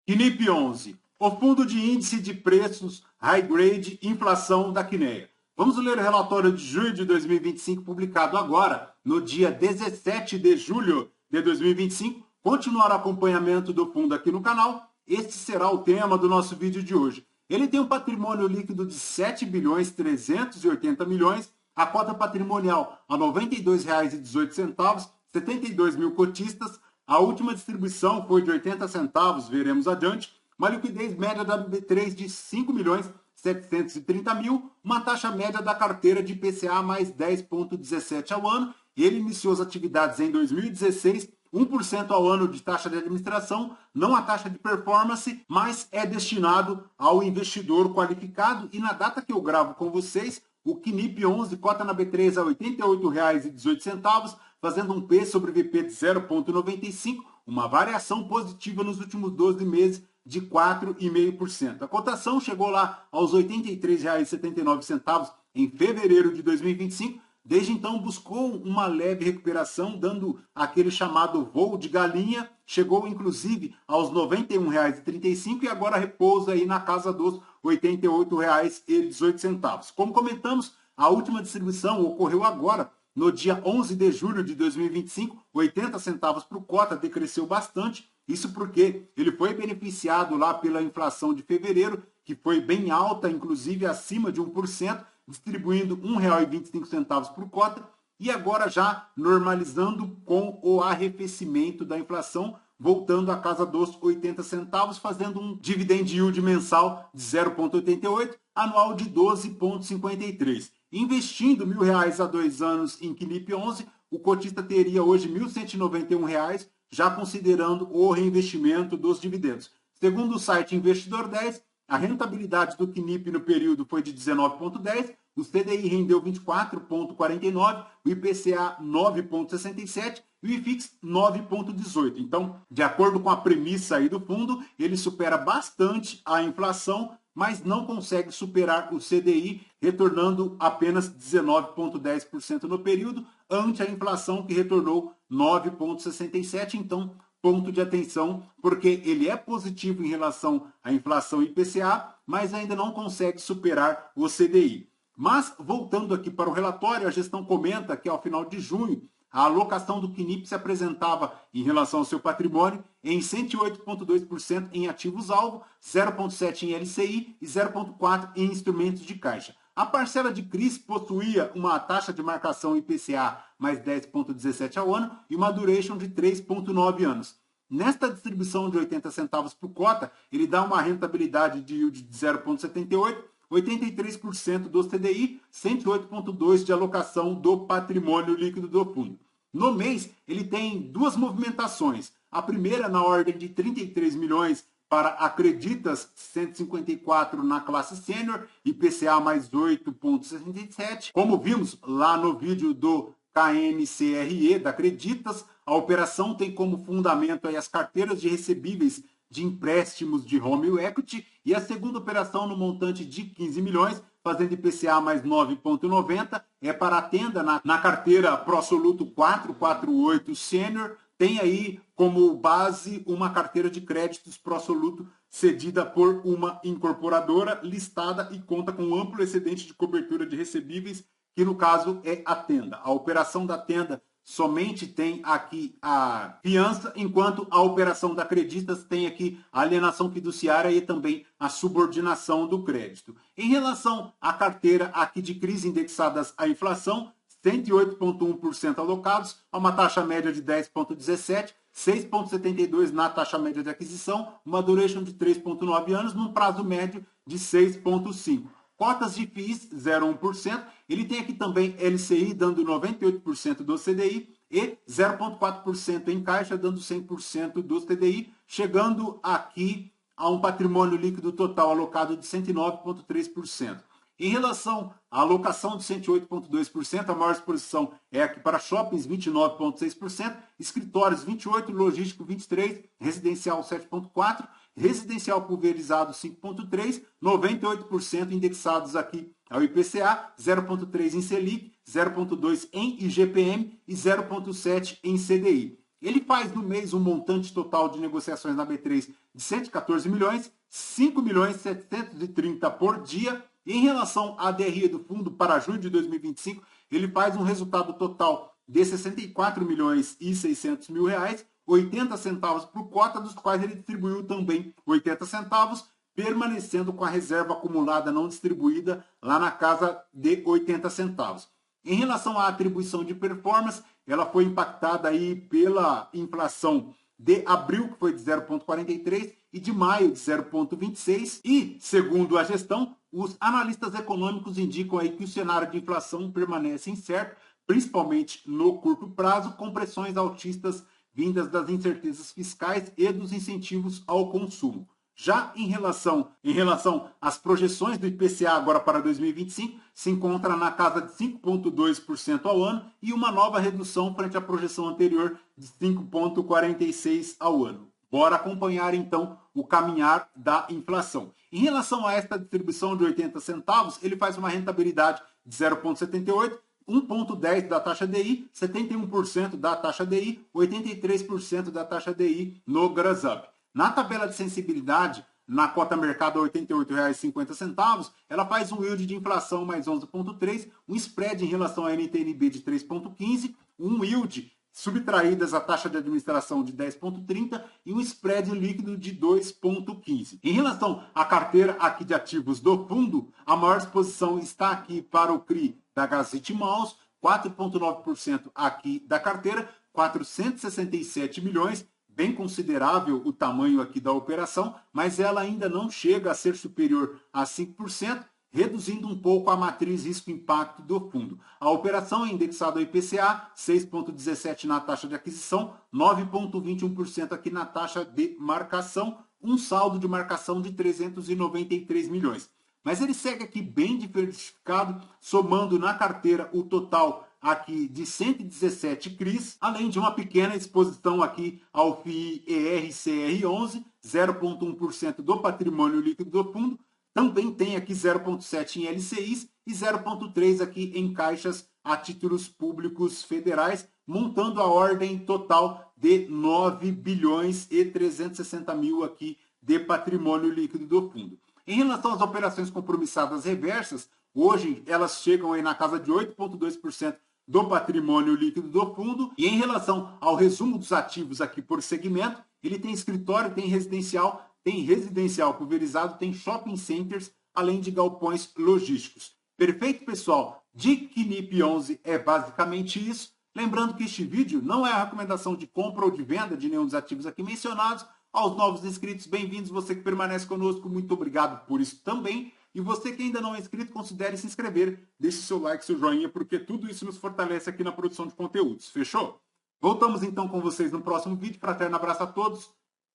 Quinip 11, o fundo de índice de preços High Grade Inflação da Quineia. Vamos ler o relatório de junho de 2025, publicado agora, no dia 17 de julho de 2025. Continuar o acompanhamento do fundo aqui no canal. Este será o tema do nosso vídeo de hoje. Ele tem um patrimônio líquido de 7 bilhões 380 milhões, a cota patrimonial a R$ 92,18, 72 mil cotistas. A última distribuição foi de 80 centavos, veremos adiante. Uma liquidez média da B3 de 5 milhões 730 mil, uma taxa média da carteira de IPCA mais 10,17 ao ano. Ele iniciou as atividades em 2016, 1% ao ano de taxa de administração, não a taxa de performance, mas é destinado ao investidor qualificado. E na data que eu gravo com vocês, o Quinip 11 cota na B3 a R$ 88,18, fazendo um P sobre VP de 0,95, uma variação positiva nos últimos 12 meses de 4,5%. A cotação chegou lá aos R$ 83,79 em fevereiro de 2025. Desde então buscou uma leve recuperação, dando aquele chamado voo de galinha. Chegou inclusive aos R$ 91,35 e agora repousa aí na casa dos R$ 88,18. Como comentamos, a última distribuição ocorreu agora, no dia 11 de julho de 2025, 80 centavos por cota, decresceu bastante. Isso porque ele foi beneficiado lá pela inflação de fevereiro, que foi bem alta, inclusive acima de 1%, distribuindo R$ 1,25 por cota, e agora já normalizando com o arrefecimento da inflação, voltando à casa dos 80 centavos, fazendo um dividend yield mensal de 0,88, anual de 12,53. Investindo R$ 1.000 há 2 anos em Quinip 11, o cotista teria hoje R$ 1.191, já considerando o reinvestimento dos dividendos. Segundo o site Investidor 10, a rentabilidade do Quinip no período foi de 19,10, o CDI rendeu 24,49, o IPCA 9,67 e o IFIX 9,18. Então, de acordo com a premissa aí do fundo, ele supera bastante a inflação, mas não consegue superar o CDI, retornando apenas 19,10% no período, ante a inflação que retornou 9,67%. Então, ponto de atenção, porque ele é positivo em relação à inflação IPCA, mas ainda não consegue superar o CDI. Mas, voltando aqui para o relatório, a gestão comenta que ao final de junho, a alocação do Quinip se apresentava em relação ao seu patrimônio em 108,2% em ativos-alvo, 0,7% em LCI e 0,4% em instrumentos de caixa. A parcela de CRIs possuía uma taxa de marcação IPCA mais 10,17 ao ano e uma duration de 3,9 anos. Nesta distribuição de 80 centavos por cota, ele dá uma rentabilidade de yield de 0,78, 83% do CDI, 108,2% de alocação do patrimônio líquido do fundo. No mês, ele tem duas movimentações. A primeira na ordem de 33 milhões para Acreditas, 154 na classe sênior, IPCA mais 8,67. Como vimos lá no vídeo do KNCRE da Acreditas, a operação tem como fundamento aí as carteiras de recebíveis de empréstimos de home equity, e a segunda operação no montante de 15 milhões, fazendo IPCA mais 9,90, é para a Tenda na carteira ProSoluto 448 Sênior. Tem aí como base uma carteira de créditos ProSoluto cedida por uma incorporadora listada e conta com um amplo excedente de cobertura de recebíveis, que no caso é a Tenda. A operação da Tenda somente tem aqui a fiança, enquanto a operação da Acreditas tem aqui a alienação fiduciária e também a subordinação do crédito. Em relação à carteira aqui de CRIs indexadas à inflação, 108,1% alocados, a uma taxa média de 10,17%, 6,72% na taxa média de aquisição, uma duration de 3,9 anos, num prazo médio de 6,5%. Cotas de FIIs, 0,1%. Ele tem aqui também LCI, dando 98% do CDI, e 0,4% em caixa, dando 100% do CDI, chegando aqui a um patrimônio líquido total alocado de 109,3%. Em relação à alocação de 108,2%, a maior exposição é aqui para shoppings, 29,6%, escritórios, 28%, logístico, 23%, residencial, 7,4%, residencial pulverizado 5,3%, 98% indexados aqui ao IPCA, 0,3% em Selic, 0,2% em IGPM e 0,7% em CDI. Ele faz no mês um montante total de negociações na B3 de 114 milhões, 5 milhões 730 por dia. E em relação à DRE do fundo para junho de 2025, ele faz um resultado total de 64 milhões e 600 mil reais, 80 centavos por cota, dos quais ele distribuiu também 80 centavos, permanecendo com a reserva acumulada não distribuída lá na casa de 80 centavos. Em relação à atribuição de performance, ela foi impactada aí pela inflação de abril, que foi de 0,43, e de maio, de 0,26. E, segundo a gestão, os analistas econômicos indicam aí que o cenário de inflação permanece incerto, principalmente no curto prazo, com pressões altistas vindas das incertezas fiscais e dos incentivos ao consumo. Já em relação às projeções do IPCA agora para 2025, se encontra na casa de 5,2% ao ano e uma nova redução frente à projeção anterior de 5,46% ao ano. Bora acompanhar então o caminhar da inflação. Em relação a esta distribuição de 80 centavos, ele faz uma rentabilidade de 0,78%, 1,10% da taxa DI, 71% da taxa DI, 83% da taxa DI no GRASUP. Na tabela de sensibilidade, na cota mercado a R$ 88,50, ela faz um yield de inflação mais 11,3%, um spread em relação à NTNB de 3,15%, um yield subtraídas a taxa de administração de 10,30% e um spread líquido de 2,15%. Em relação à carteira aqui de ativos do fundo, a maior exposição está aqui para o CRI da Gazit Mouse, 4,9% aqui da carteira, 467 milhões, bem considerável o tamanho aqui da operação, mas ela ainda não chega a ser superior a 5%, reduzindo um pouco a matriz risco-impacto do fundo. A operação é indexada ao IPCA, 6,17% na taxa de aquisição, 9,21% aqui na taxa de marcação, um saldo de marcação de 393 milhões. Mas ele segue aqui bem diversificado, somando na carteira o total aqui de 117 CRIs, além de uma pequena exposição aqui ao FII ERCR11, 0,1% do patrimônio líquido do fundo. Também tem aqui 0,7% em LCIs e 0,3% aqui em caixas a títulos públicos federais, montando a ordem total de 9 bilhões e 360 mil aqui de patrimônio líquido do fundo. Em relação às operações compromissadas reversas, hoje elas chegam aí na casa de 8,2% do patrimônio líquido do fundo. E em relação ao resumo dos ativos aqui por segmento, ele tem escritório, tem residencial pulverizado, tem shopping centers, além de galpões logísticos. Perfeito, pessoal? De KNIP 11 é basicamente isso. Lembrando que este vídeo não é a recomendação de compra ou de venda de nenhum dos ativos aqui mencionados. Aos novos inscritos, bem-vindos. Você que permanece conosco, muito obrigado por isso também. E você que ainda não é inscrito, considere se inscrever, deixe seu like, seu joinha, porque tudo isso nos fortalece aqui na produção de conteúdos. Fechou? Voltamos então com vocês no próximo vídeo. Fraterno abraço a todos.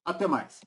Até mais.